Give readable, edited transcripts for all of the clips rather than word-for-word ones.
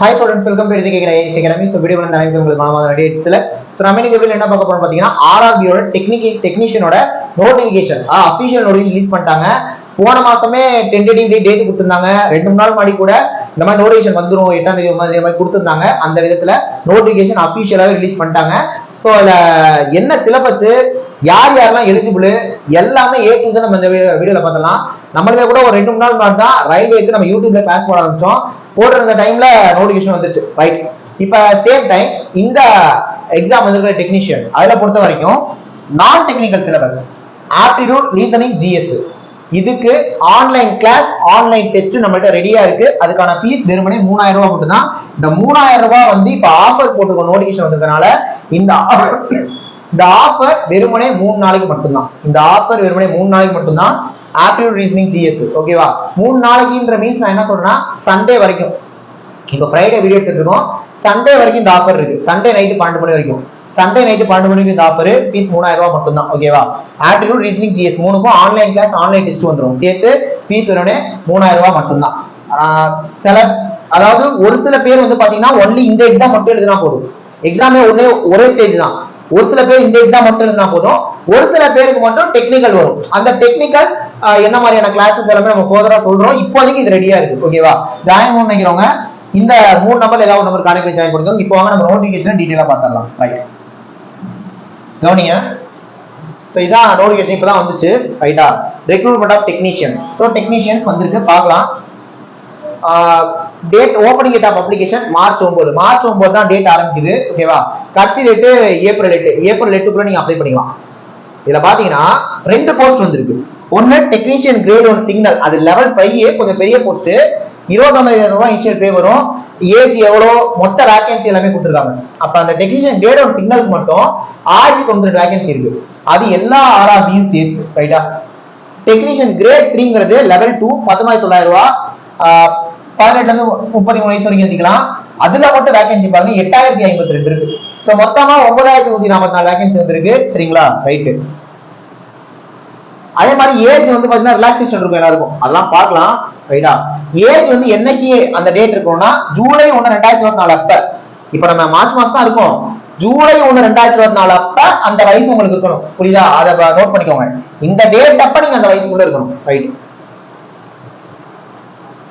Hi students, welcome to Education IAS Academy. So video வந்து நிறைய உங்களுக்கு மாமாத டேட்ஸ்ல சோ நம்ம இந்த வீடியோல என்ன பார்க்க போறோம் பாத்தீங்கன்னா RRB ஓட டெக்னீஷியனோட நோட்டிஃபிகேஷன் அபிஷியல் நோட்டிஃபிகேஷன் ரிலீஸ் பண்ணிட்டாங்க. போன மாசமே டென்டேட்டிவ் டேட் கொடுத்திருந்தாங்க. 2 நாள் முன்னாடி கூட இந்த மாதிரி நோட்டிஃபிகேஷன் வந்துரும் 8ஆம் தேதி மாதிரி கொடுத்திருந்தாங்க. அந்த விதத்துல நோட்டிஃபிகேஷன் அபிஷியலாவே ரிலீஸ் பண்ணிட்டாங்க. சோ அதுல என்ன சிலபஸ், யார் யாரெல்லாம் எலிஜிபிள் எல்லாமே A to Z நம்ம இந்த வீடியோல பார்த்தலாம். நம்மளுமே கூட ஒரு 2-3 நாள் முன்னாடி தான் ரயில்வேக்கு நம்ம யூடியூப்ல கிளாஸ் போட ஆரம்பிச்சோம். போடுற டைம்ல நோட்டிஃபிகேஷன் வந்துருச்சு, ரைட்? இப்ப சேம் டைம் இந்த எக்ஸாம் வந்து டெக்னீஷியன் அதுல பொறுத்த வரைக்கும் நான் technical syllabus aptitude, reasoning, GS இதுக்கு ஆன்லைன் கிளாஸ், ஆன்லைன் டெஸ்ட் நம்மள்ட்ட ரெடியா இருக்கு. அதுக்கான ஃபீஸ் வெறுமனே 3000 ரூபாய் மட்டும் தான். இந்த 3000 ரூபாய் வந்து இப்ப ஆஃபர் போட்டுருக்க நோட்டிஃபிகேஷன் வந்ததுனால இந்த ஆஃபர் வெறுமனே 3 நாளைக்கு மட்டும்தான். இந்த ஆஃபர் வெறுமனே 3 நாளைக்கு மட்டும்தான். ஆப்டிடியூட், ரீசனிங், ஜிஎஸ் ஓகேவா? 3 நாளைக்குன்ற மீன்ஸ் நான் என்ன சொல்றேன்னா சண்டே வரைக்கும். இப்போ ஃப்ரைடே வீடியோ எடுத்துட்டு இருக்கோம், சண்டே வரைக்கும் இந்த ஆஃபர் இருக்கு. சண்டே நைட்டு 12 மணி வரைக்கும், சண்டே நைட்டு 12 மணிக்கு இந்த ஆஃபர். ஃபீஸ் 3000 ரூபாய் மட்டும் தான், ஓகேவா? ஆப்டிடியூட், ரீசனிங், ஜிஎஸ் மூணுக்கும் ஆன்லைன் கிளாஸ், ஆன்லைன் டெஸ்ட் வந்துடும். சேர்த்து ஃபீஸ் வெறுமனே 3000 ரூபாய் மட்டும் தான். அதாவது ஒரு சில பேர் வந்து பாத்தீங்கன்னா ஒன்லி இந்த எக்ஸாம் மட்டும் எழுதினா போதும். எக்ஸாமே ஒரே ஸ்டேஜ் தான். ஒரு சில பேர் இந்த எக்ஸாம் மட்டும் எழுதினா போதும். ஒரு சில பேருக்கு மட்டும் டெக்னிக்கல் வரும். அந்த டெக்னிக்கல் என்ன மாதிரியான கிளாஸஸ் எல்லாமே நம்ம ஃபர்தரா சொல்றோம். இப்போதைக்கு இது ரெடியா இருக்கு, ஓகேவா? ஜாயின் பண்ண நினைக்கிறவங்க இந்த 3 நம்பர் ஏதாவது நம்பர் கான்டாக்ட் பண்ணி ஜாயின் பண்ணிக்கோங்க. இப்போ வாங்க நம்ம நோட்டிஃபிகேஷன் டீடைலா பார்த்தறலாம், ரைட்? கவனிங்க. சோ இதான் நோட்டிஃபிகேஷன் இப்பதான் வந்துச்சு, ரைட்டா? Recruitment of technicians. So technicians வந்திருக்கு, பார்க்கலாம். Date opening date of application March 9 தான் டேட் ஆரம்பிக்குது, ஓகேவா? கடைசி டேட் ஏப்ரல் 8 நீங்க அப்ளை பண்ணிக்கலாம். இதுல பாத்தீங்கன்னா 2 போஸ்ட் வந்திருக்கு. ஒன்னு டெக்னீஷியன் கிரேட் 1 சிக்னல், அது லெவல் 5 கொஞ்சம் பெரிய போஸ்ட். 29,000 ரூபாய் இனிஷியல் பே வரும். ஏஜ் எவ்வளோ, மொத்த வேகன்சி எல்லாமே கொடுத்துருக்காங்க. அப்ப அந்த டெக்னீஷியன் கிரேட் 1 சிக்னலுக்கு மட்டும் 1092 வேகன்சி இருக்கு. அது எல்லா RRBயும் சேர்த்து, ரைட்டா? டெக்னீஷியன் கிரேட் 3ங்கிறது லெவல் 2 19,900 ரூபாய், 18 இருந்து 33 வயசு வரைக்கும் எழுதிக்கலாம். அதுல மட்டும் வேகன்சி பாருங்க 8052 இருக்கு. சோ மொத்தமா 9144 வேகன்சி வந்திருக்கு, சரிங்களா? ரைட். அதே மாதிரி ஏஜ் வந்து பாத்தீங்கன்னா ரிலாக்ஸேஷன் இருக்கும் எல்லாருக்கும், அதெல்லாம் பார்க்கலாம், ரைட்டா? ஏஜ் வந்து என்னைக்கு அந்த டேட் இருக்கும்னா ஜூலை 1 2024 அப்ப. இப்ப நம்ம மார்ச் மாசம் தான் இருக்கோம். ஜூலை 1 2024 அப்ப அந்த வயசு உங்களுக்கு இருக்கணும், புரியுதா? அதை நோட் பண்ணிக்கோங்க. இந்த டேட் அப்ப நீங்க அந்த வயசுக்குள்ள இருக்கணும், ரைட்?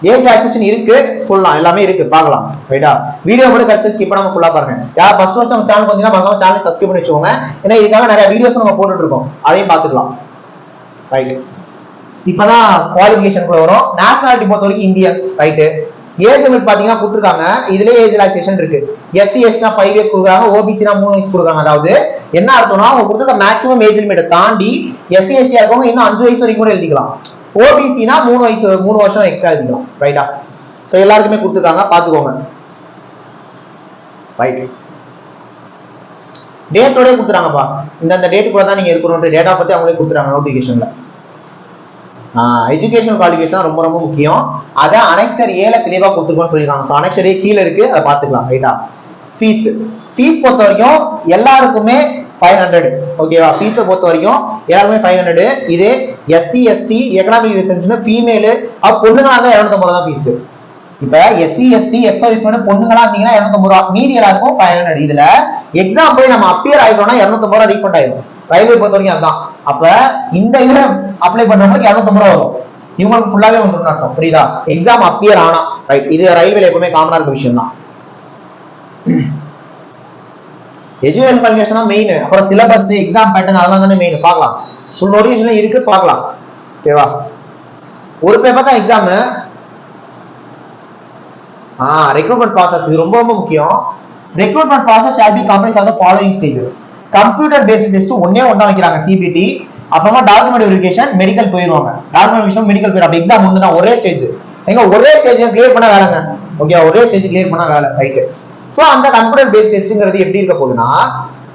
ஏஜ் ரிலாக்ஸேஷன் இருக்கு, சொல்லலாம், எல்லாமே இருக்கு, பார்க்கலாம், ரைட்டா? வீடியோ மட்டும் கடைசி ஸ்கிப் பண்ணாம ஃபுல்லா பாருங்க. யார் ஃபர்ஸ்ட் வருஷம் நம்ம சேனல் வந்தீங்கன்னா மறக்காம சேனலை சப்ஸ்கிரைப் பண்ணி வச்சுக்கோங்க. ஏன்னா இதுக்காக நிறைய வீடியோஸ் நம்ம போட்டுட்டு இருக்கோம், அதையும் பார்த்துக்கலாம், ரைட்? இப்பதான் குவாலிஃபிகேஷனுக்குள்ள வரும். நேஷனாலிட்டி பொறுத்த வரைக்கும் இந்தியன், ரைட்? ஏஜ் லிமிட் பாத்தீங்கன்னா கொடுத்துருக்காங்க. இதுலயே ஏஜ் ரிலாக்ஸேஷன் இருக்கு. எஸ்சி எஸ்டினா 5 இயர்ஸ் கொடுக்குறாங்க, ஓபிசினா 3 வயசு கொடுக்குறாங்க. அதாவது என்ன அர்த்தம்னா அவங்க கொடுத்த மேக்ஸிமம் ஏஜ் லிமிட்டை தாண்டி எஸ்சி எஸ்டியா இருக்கவங்க இன்னும் 5 வயசு வரைக்கும் கூட எழுதிக்கலாம். ஓபிசினா 3 வருஷம் எக்ஸ்ட்ரா எழுதிக்கலாம், ரைட்டா? சோ எல்லாருக்குமே கொடுத்துருக்காங்க, பாத்துக்கோங்க, ரைட்? டேட்டோட கொடுத்துறாங்கப்பா. இந்த டேட்டுக்குள்ள தான் நீங்க இருக்கணும். டேட்டா பத்தி அவங்களே கொடுத்துறாங்க நோட்டிஃபிகேஷன்ல. எஜுகேஷன் குவாலிஃபிகேஷன் ரொம்ப ரொம்ப முக்கியம். அதை அனெக்சர் ஏல தெளிவா கொடுத்துருக்கோம்னு சொல்லிருக்காங்க. ஸோ அனெக்சர் ஏ கீழே இருக்கு, அதை பார்த்துக்கலாம், ரைட்டா? ஃபீஸ் பொறுத்த வரைக்கும் எல்லாருக்குமே 500, ஓகேவா? ஃபீஸை பொறுத்த வரைக்கும் எல்லாருமே 500. இதே SC ST economic research female பொண்ணுங்களா இருந்தா 250 தான் ஃபீஸ். இப்ப எஸ்சி எஸ்டி எக்ஸர்வீஸ் பொண்ணுங்களா இருந்தீங்கன்னா 250 ரூபா, மீதி எல்லாருக்கும் 500. இதுல எக்ஸாம் போய் நம்ம அப்பியர் ஆயிட்டோம்னா 250 ரூபா ரீஃபண்ட் ஆயிடும். ரயில்வே பொறுத்த வரைக்கும் அதுதான். அப்ப இந்த இதுல அப்ளை பண்றவங்களுக்கு 250 ரூபா வரும். இவங்களுக்கு ஃபுல்லாவே வந்துடும் அர்த்தம், புரியுதா? எக்ஸாம் அப்பியர் ஆனா, ரைட்? இது ரயில்வேல எப்பவுமே காமனா இருக்க விஷயம் தான். எஜுகேஷன் குவாலிஃபிகேஷன் தான் மெயின். அப்புறம் சிலபஸ், எக்ஸாம் பேட்டர்ன் அதெல்லாம் தானே மெயின். பார்க்கலாம், ஃபுல் நோட்டிஃபிகேஷன் இருக்கு, பார்க்கலாம், ஓகேவா? ஒரு பேப்பர் தான் எக்ஸாம். ரெக்ரூட்மெண்ட் ப்ராசஸ் இது ரொம்ப ரொம்ப முக்கியம். Recruitment process shall be combines of the following stages. Computer based test ஒண்ணே ஒண்ணா வைக்கிறாங்க, சிபிடி. அப்புறமா டாக்குமெண்ட் வெரிஃபிகேஷன், மெடிக்கல் போயிருவாங்க. டாக்குமெண்ட் வெரிஃபிகேஷன், மெடிக்கல் போயிடும். அப்ப எக்ஸாம் ஒண்ணுதான், ஒரே ஸ்டேஜ். எங்க ஒரே ஸ்டேஜ் கிளியர் பண்ண வேலைங்க, ஓகே? ஒரே ஸ்டேஜ் கிளியர் பண்ண வேலை, ரைட்? சோ அந்த கம்ப்யூட்டர் பேஸ்ட் டெஸ்ட்ங்கிறது எப்படி இருக்க போகுதுன்னா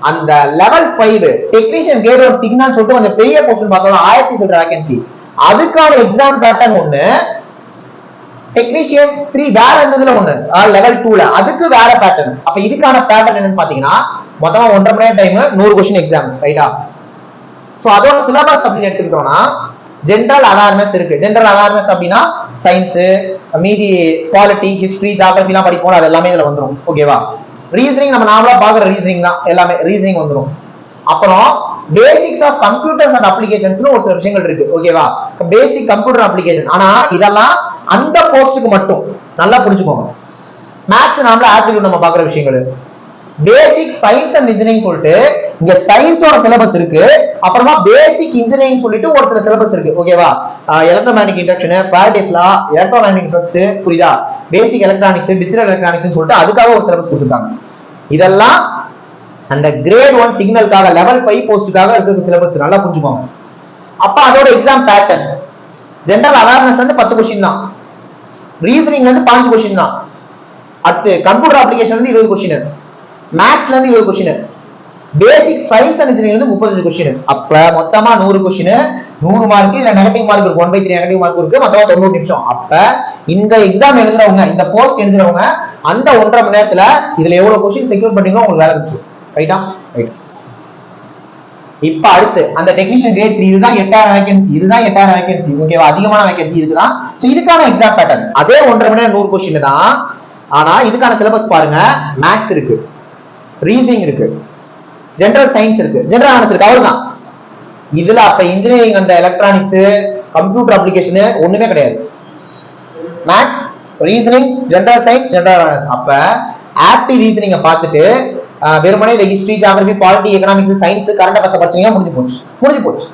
அந்த லெவல் 5 டெக்னீஷியன் கிரேட் 1 சிக்னல் சொல்லிட்டு கொஞ்சம் பெரிய போஸ்ட் பார்த்தோம், 1000 சொல்ற வேகன்சி. அதுக்கான எக்ஸாம் பேட்டர்ன் ஒண்ணு. டெக்னீஷியன் 3 வேற இருந்ததுல ஒண்ணு, லெவல் 2ல அதுக்கு வேற பேட்டர்ன். அப்ப இதுக்கான பேட்டர்ன் என்னன்னு பாத்தீங்கன்னா மொத்தமா 1.5 மணி நேரம் டைம், 100 क्वेश्चन எக்ஸாம், ரைட்டா? சோ அதோட சிலபஸ் அப்படின்னு எடுத்துக்கிட்டோம்னா ஜென்ரல் அவேர்னஸ் இருக்கு. ஜென்ரல் அவேர்னஸ் அப்படின்னா சயின்ஸ், மீதி பாலிட்டி, ஹிஸ்டரி, ஜியோகிராஃபி எல்லாம் படிப்போம், அது எல்லாமே இதுல வந்துடும். ஓகேவா? ரீசனிங் நம்ம நார்மலா பாக்குற ரீசனிங் தான், எல்லாமே ரீசனிங் வந்துடும். அப்புறம் basics of computers and applications ஒரு சில விஷயங்கள் இருக்கு. ஓகேவா? Basic computer application. ஆனா இதெல்லாம் அந்த போஸ்டுக்கு மட்டும், நல்லா புரிஞ்சுக்கோங்க. மேத்ஸ் நாமள ஆப்டிடியூட் நம்ம பாக்குற விஷயங்கள். பேசிக் சயின்ஸ் அண்ட் இன்ஜினியரிங் சொல்லிட்டு இங்க சயின்ஸோட சிலபஸ் இருக்கு, அப்புறமா பேசிக் இன்ஜினியரிங் சொல்லிட்டு ஒரு சில சிலபஸ் இருக்கு. ஓகேவா? எலக்ட்ரோமேக்னெட்டிக் இண்டக்ஷன், ஃபாரடேஸ் லா, எலக்ட்ரோமேக்னெட்டிக் எஃபெக்ட்ஸ், புரியுதா? பேசிக் எலக்ட்ரானிக்ஸ், டிஜிட்டல் எலக்ட்ரானிக்ஸ் சொல்லிட்டு அதுக்காக ஒரு சிலபஸ் கொடுத்துருக்காங்க. இதெல்லாம் அந்த கிரேட் 1 சிக்னலுக்காக லெவல் 5 போஸ்டுக்காக இருக்கிற சிலபஸ், நல்லா புரிஞ்சுக்கோங்க. அப்ப அதோட எக்ஸாம் பேட்டர்ன், ஜெனரல் அவேர்னஸ் வந்து 10 क्वेश्चन தான், ரீசனிங்ல இருந்து 5 क्वेश्चन தான், அடுத்து கம்ப்யூட்டர் அப்ளிகேஷன்ல இருந்து 20 क्वेश्चन, மேத்ஸ்ல இருந்து 20 क्वेश्चन, பேசிக் சயின்ஸ் அண்ட் இன்ஜினியரிங்ல இருந்து 35 क्वेश्चन. அப்ப மொத்தமா 100 क्वेश्चन, 100 மார்க். இதுல நெகட்டிவ் மார்க் இருக்கு, 1/3 நெகட்டிவ் மார்க் இருக்கு, மொத்தமா 90 நிமிஷம். அப்ப இந்த எக்ஸாம் எழுதுறவங்க, இந்த போஸ்ட் எழுதுறவங்க அந்த 1.5 மணி நேரத்துல இதுல எவ்வளவு क्वेश्चन செக்யூர் பண்ணீங்களோ உங்களுக்கு வேலை இருந்துச்சு. ரைட்டா? ரைட். இப்ப அடுத்து அந்த டெக்னீஷியன் கிரேட் 3, இதுதான் 8000 வேகன்சி, இதுதான் 8000 வேகன்சி. ஓகேவா? அதிகமான வேகன்சி இதுதான். சோ இதுக்கான எக்ஸாம் பேட்டர்ன் அதே 1.5 மணி நேரம் 100 क्वेश्चन தான். ஆனா இதுக்கான சிலபஸ் பாருங்க, மேத்ஸ் இருக்கு, ரீசனிங் இருக்கு, ஜெனரல் சயின்ஸ் இருக்கு, ஜெனரல் அவேர்னஸ் இருக்கு, அவ்வளவுதான். இதுல அப்ப இன்ஜினியரிங் அந்த எலக்ட்ரானிக்ஸ், கம்ப்யூட்டர் அப்ளிகேஷன் ஒண்ணுமே கிடையாது. Maths, reasoning, general science, general awareness. அப்ப ஆப்டி ரீசனிங்க பார்த்துட்டு வெறுமனே இந்த history, geography, polity, economics, science, current affairs படிச்சீங்க, முடிஞ்சு போச்சு.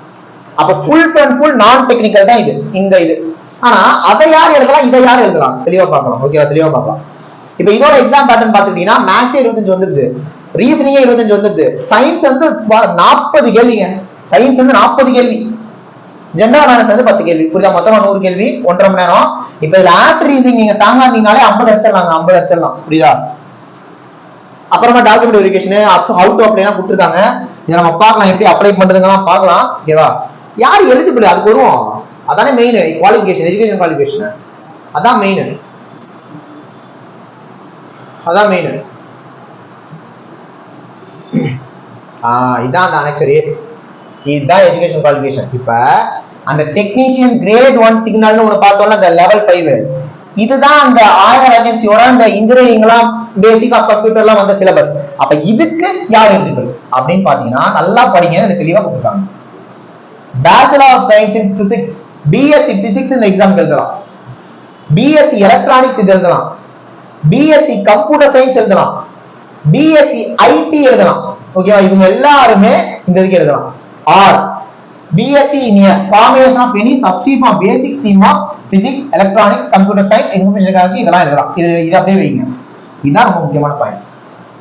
அப்ப ஃபுல் அண்ட் ஃபுல் நான் டெக்னிக்கல் தான் இது, இந்த இது. ஆனா அதை யார் எழுதலாம், இதை யார் எழுதலாம், தெளிவா பார்க்கலாம். ஓகேவா? தெளிவா பார்க்கலாம். இப்ப இதோட எக்ஸாம் பேட்டர்ன் பாத்துக்கிட்டீங்கன்னா மேத்ஸ் 25 வந்துருது, ரீசனிங் 25 வந்துருது, சயின்ஸ் வந்து 40 கேள்விங்க, சயின்ஸ் வந்து 40 கேள்வி, ஜெனரல் அவேர்னஸ் வந்து 10 கேள்வி. புரியுதா? மொத்தமா 100 கேள்வி, 1.5 மணி நேரம். இப்ப இதுல ஆப்ட் ரீசனிங் நீங்க ஸ்ட்ராங்கா இருந்தீங்கனாலே 50 அடிச்சிடலாங்க, 50 அடிச்சிடலாம். புரியுதா? அப்புறமா document verification, how to apply கொடுத்துருக்காங்க. இதை நம்ம பார்க்கலாம், எப்படி அப்ளை பண்றதுங்கலாம் பார்க்கலாம். ஓகேவா? யார் எலிஜிபிள் அதுக்கு வருவோம், அதானே மெயின். குவாலிஃபிகேஷன், எஜுகேஷன் குவாலிஃபிகேஷன், அதான் மெயின், அதான் மெயின். இதான் அந்த அனெக்சரி, இதுதான் எஜுகேஷன் குவாலிஃபிகேஷன். இப்ப அந்த டெக்னீஷியன் கிரேட் 1 சிக்னல்னு ஒன்னு பார்த்தோம்ல, அந்த லெவல் 5, இதுதான் அந்த 1000 வேகன்சியோட அந்த இன்ஜினியரிங் எல்லாம் பேசிக் ஆஃப் கம்ப்யூட்டர் எல்லாம் வந்த சிலபஸ். அப்ப இதுக்கு யார் எலிஜிபிள் அப்படின்னு பாத்தீங்கன்னா, நல்லா படிங்க, எனக்கு தெளிவா கொடுத்துருக்காங்க. Bachelor of science in physics, BSc physics இந்த எக்ஸாம் எழுதலாம், பிஎஸ்சி எலக்ட்ரானிக்ஸ் இது எழுதலாம், பிஎஸ்சி கம்ப்யூட்டர் சயின்ஸ் எழுதலாம், பிஎஸ்சி ஐடி எழுதலாம். ஓகேவா? இவங்க எல்லாருமே இந்த இதுக்கு எழுதலாம். Or BSc in a combination of any substream of basic stream of physics, electronics, computer science, information technology இதெல்லாம் எழுதலாம். இது அப்படியே வைங்க. இதுதான் ரொம்ப முக்கியமான பாயிண்ட்,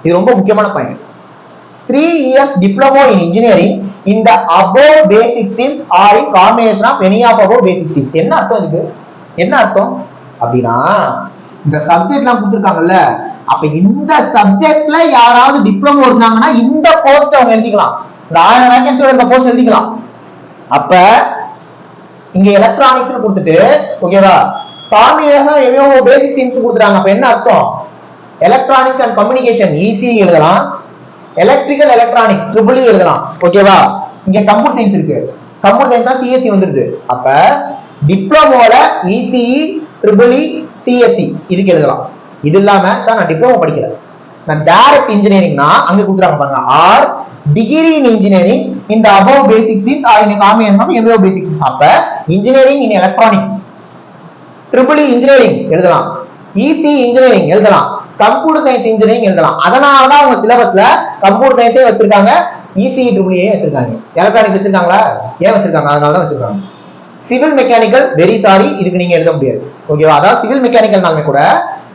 இது ரொம்ப முக்கியமான point. 3 years diploma in engineering in the above basic streams or in combination of any of above basic streams. என்ன அர்த்தம் இதுக்கு? என்ன அர்த்தம் அப்படின்னா, இந்த சப்ஜெக்ட்லாம் கொடுத்துருக்காங்கல்ல, அப்ப இந்த சப்ஜெக்ட்ல யாராவது டிப்ளமோ இருந்தாங்கன்னா இந்த போஸ்ட் அவங்க எழுதிக்கலாம், இந்த 1000 வேகன்சியோட இந்த போஸ்ட் எழுதிக்கலாம். அப்ப இங்க எலக்ட்ரானிக்ஸ் கொடுத்துட்டு, ஓகேவா, காம்பினேஷன் எவ்வளோ பேசிக் ஸ்ட்ரீம்ஸ் கொடுத்துட்டாங்க. அப்ப என்ன அர்த்தம்? எலக்ட்ரானிக்ஸ் அண்ட் கம்யூனிகேஷன் இசி எழுதலாம், எலக்ட்ரிக்கல் எலக்ட்ரானிக்ஸ் ட்ரிபிள் எழுதலாம். ஓகேவா? இங்க கம்ப்யூட்டர் சயின்ஸ் இருக்கு, கம்ப்யூட்டர் சயின்ஸ் தான் சிஎஸ்சி வந்துருது. அப்ப டிப்ளமோல இசிஇ, ட்ரிபிள் சிஎஸ்சி இதுக்கு எழுதலாம். இது இல்லாம சார் நான் டிப்ளமோ படிக்கல, நான் டைரக்ட் இன்ஜினியரிங்னா அங்க கொடுத்துறாங்க பாருங்க, ஆர் டிகிரி இன் இன்ஜினியரிங் இந்த above basic streams or in a combination of above basic streams. அப்ப engineering in electronics, triple engineering எழுதலாம், இசி இன்ஜினியரிங் எழுதலாம், கம்ப்யூட்டர் சயின்ஸ் இன்ஜினியரிங் எழுதலாம். அதனாலதான் அவங்க சிலபஸ்ல கம்ப்யூட்டர் சயின்ஸே வச்சிருக்காங்க, இசி ட்ரிபிள் ஏ வச்சிருக்காங்க. எலக்ட்ரானிக்ஸ் வச்சிருக்காங்களா? ஏன் வச்சிருக்காங்க? அதனாலதான் வச்சிருக்காங்க. சிவில் மெக்கானிக்கல் வெரி சாரி, இதுக்கு நீங்க எழுத முடியாது. ஓகேவா? அதாவது சிவில் மெக்கானிக்கல்னாலுமே கூட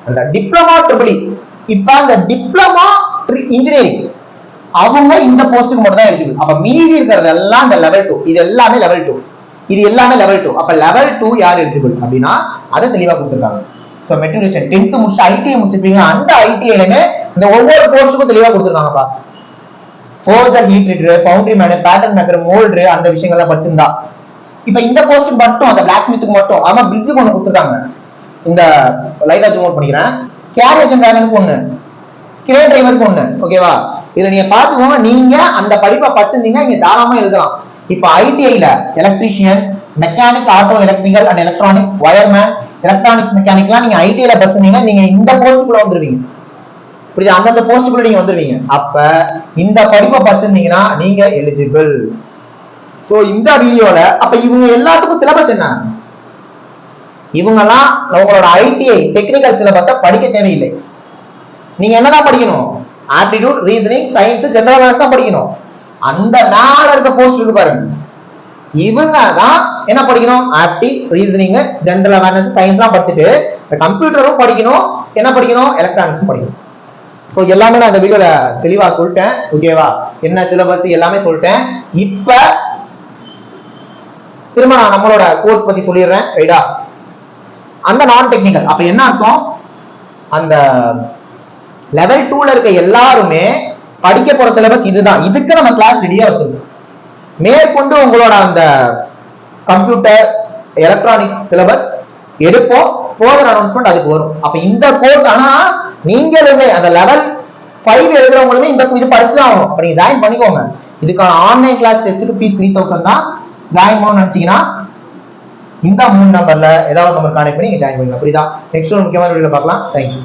அந்த டிப்ளமா ட்ரிபிள், இப்ப அந்த டிப்ளமா இன்ஜினியரிங் அவங்க இந்த போஸ்டுக்கு மட்டும் தான் எலிஜிபிள். அப்ப மீதி இருக்கிறது எல்லாம் இந்த லெவல் 2, இது எல்லாமே லெவல் 2, இது எல்லாமே லெவல் 2. அப்ப லெவல் 2 யார் எலிஜிபிள் அப்படின்னா அதை தெளிவா கொடுத்துருக்காங்க. சோ மெட்ரிகுலேஷன் 10th முடிச்சு ஐடிஐ முடிச்சிருப்பீங்க, அந்த ஐடிஐலமே இந்த ஒவ்வொரு போஸ்டுக்கும் தெளிவா கொடுத்துருக்காங்கப்பா. Forger, heat treater, foundry man, pattern maker, moulder, அந்த விஷயங்கள்லாம் படிச்சிருந்தா. இப்ப இந்த போஸ்ட் மட்டும், அந்த பிளாக் ஸ்மித்துக்கு மட்டும், ஆமா பிரிட்ஜுக்கு ஒண்ணு கொடுத்துருக்காங்க. இந்த லைட்டா ஜூம் அவுட் பண்ணிக்கிறேன். கேரியேஜன் வேகனுக்கு ஒண்ணு, கிரேன் டிரைவருக்கு ஒண்ணு. ஓகேவா? இதை நீங்க பாத்துக்கோங்க, நீங்க அந்த படிப்பை படிச்சிருந்தீங்க, நீங்க தாராளமா எழுதலாம். இப்ப ஐடிஐல electrician, mechanic, auto, electrical and electronics, wireman, electronics மெக்கானிக்லாம் நீங்க ஐடிஐல படிச்சீங்கன்னா நீங்க இந்த போஸ்டுக்குள்ள வந்துருவீங்க. புரியுது? அந்தந்த போஸ்டுக்குள்ள நீங்க வந்துருவீங்க. அப்ப இந்த படிப்பை படிச்சிருந்தீங்கன்னா நீங்க எலிஜிபிள். சோ இந்த வீடியோல அப்ப இவங்க எல்லாத்துக்கும் சிலபஸ் என்ன? இவங்கெல்லாம் உங்களோட ஐடிஐ டெக்னிக்கல் சிலபஸை படிக்க தேவையில்லை. நீங்க என்னதான் படிக்கணும்? Aptitude, reasoning, science, general awareness தான் படிக்கணும். அந்த மேல இருக்க போஸ்ட் இருக்கு பாருங்க, இவங்க தான் என்ன படிக்கணும்? ஆப்டி, ரீசனிங், ஜெனரல் அவேர்னஸ், சயின்ஸ்லாம் படிச்சுட்டு கம்ப்யூட்டரும் படிக்கணும். என்ன படிக்கணும்? எலக்ட்ரானிக்ஸ் படிக்கணும். ஸோ எல்லாமே நான் இந்த வீடியோல தெளிவா சொல்லிட்டேன். ஓகேவா? என்ன சிலபஸ் எல்லாமே சொல்லிட்டேன். இப்ப திரும்ப நான் நம்மளோட கோர்ஸ் பத்தி சொல்லிடுறேன். ரைட்டா? அந்த நான் டெக்னிக்கல் அப்ப என்ன அர்த்தம்? அந்த லெவல் 2ல இருக்க எல்லாருமே படிக்க போற சிலபஸ் இதுதான். இதுக்கு நம்ம கிளாஸ் ரெடியா வச்சிருக்கோம். மேற்கொண்டு உங்களோட அந்த கம்ப்யூட்டர், எலக்ட்ரானிக்ஸ் சிலபஸ் எடுப்போம். ஃபர்தர் அனௌன்ஸ்மெண்ட் அதுக்கு வரும். அப்ப இந்த கோர்ஸ் ஆனா நீங்களுமே அந்த லெவல் 5 எழுதுறவங்களுமே இந்த இது படிச்சுதான் ஆகணும். அப்ப நீங்க ஜாயின் பண்ணிக்கோங்க. இதுக்கான ஆன்லைன் கிளாஸ் டெஸ்ட்டுக்கு ஃபீஸ் 3000 தான். ஜாயின் பண்ணணும்னு நினைச்சீங்கன்னா இந்த 3 நம்பர்ல ஏதாவது நம்பர் கான்டெக்ட் பண்ணி நீங்க ஜாயின் பண்ணுங்க. புரியுதா? நெக்ஸ்ட் ஒரு முக்கியமான வீடியோல பார்க்கலாம். தேங்க்யூ.